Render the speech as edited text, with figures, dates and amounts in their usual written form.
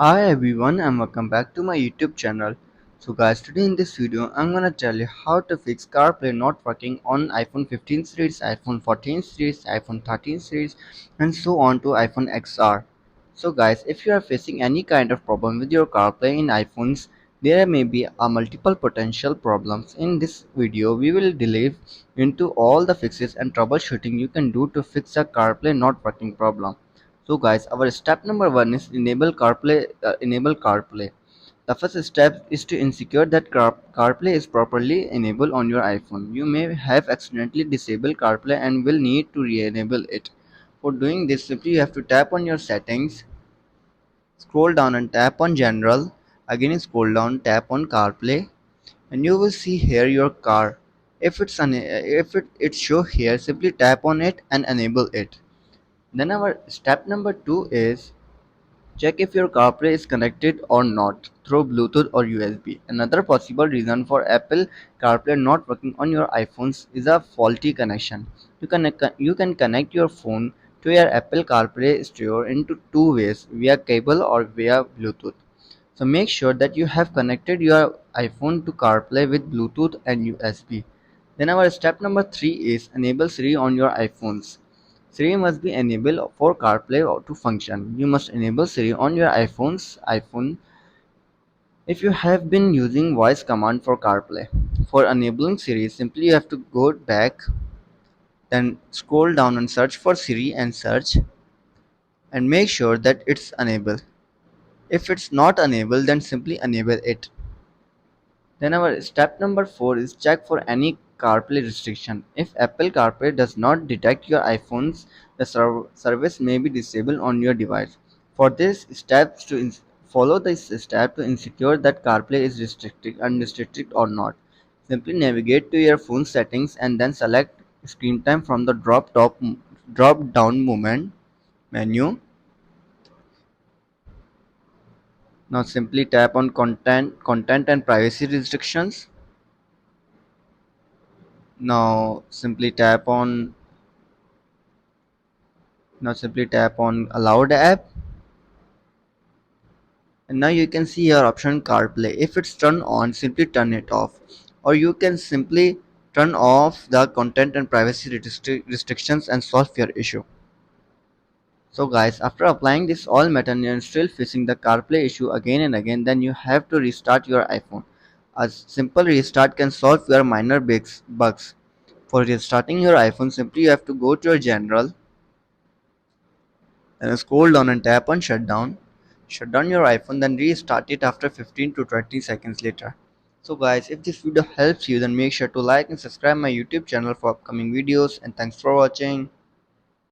Hi everyone and welcome back to my YouTube channel. So guys, today in this video I'm gonna tell you how to fix CarPlay not working on iPhone 15 series, iPhone 14 series, iPhone 13 series and so on to iPhone XR. So guys, if you are facing any kind of problem with your CarPlay in iPhones, there may be a multiple potential problems. In this video we will delve into all the fixes and troubleshooting you can do to fix a CarPlay not working problem. So guys, our step number one is enable CarPlay. The first step is to ensure that CarPlay is properly enabled on your iPhone. You may have accidentally disabled CarPlay and will need to re-enable it. For doing this, simply you have to tap on your settings, scroll down and tap on General. Again, scroll down, tap on CarPlay, and you will see here your car. If it show here, simply tap on it and enable it. Then our step number two is check if your CarPlay is connected or not through Bluetooth or USB. Another possible reason for Apple CarPlay not working on your iPhones is a faulty connection. You can connect your phone to your Apple CarPlay stereo into two ways, via cable or via Bluetooth. So make sure that you have connected your iPhone to CarPlay with Bluetooth and USB. Then our step number 3 is enable Siri on your iPhones. Siri must be enabled for CarPlay to function. You must enable Siri on your iPhone if you have been using voice command for CarPlay. For enabling Siri, simply you have to go back, then scroll down and search for Siri and search and make sure that it's enabled. If it's not enabled, then simply enable it. Then our step number 4 is check for any CarPlay restriction. If Apple CarPlay does not detect your iPhones, the service may be disabled on your device. For this steps to follow this step to ensure that CarPlay is unrestricted or not. Simply navigate to your phone settings and then select screen time from the drop down movement menu. Now simply tap on content and privacy restrictions. Now simply tap on allowed app, and now you can see your option CarPlay. If it's turned on, simply turn it off, or you can simply turn off the content and privacy restrictions and solve your issue. So guys, after applying this all method and you're still facing the CarPlay issue again and again, then you have to restart your iPhone. A simple restart can solve your minor bugs. For restarting your iPhone, simply you have to go to your general, then scroll down and tap on shutdown. Shut down your iPhone, then restart it after 15 to 20 seconds later. So guys, if this video helps you, then make sure to like and subscribe my YouTube channel for upcoming videos, and thanks for watching.